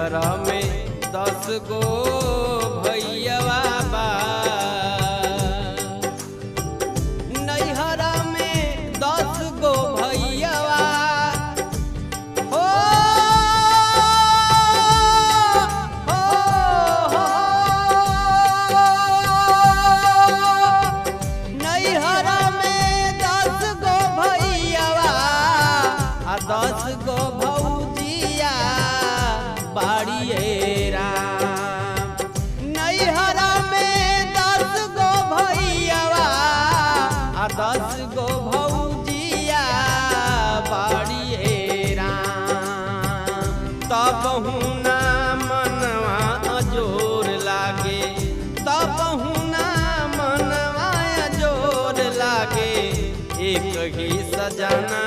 नैहर में 10 गो भैयावा बा। नैहर में 10 गो भैयावा हो, नैहर में 10 गो भैयावा आ 10 गो भौजिया बाड़िए राम। नैहर में 10 गो भैयावा आ 10 गो भौजिया बाड़िए राम। तब ना मनवा जोर लागे, तब ना मनवा जोर लागे, एक ही सजना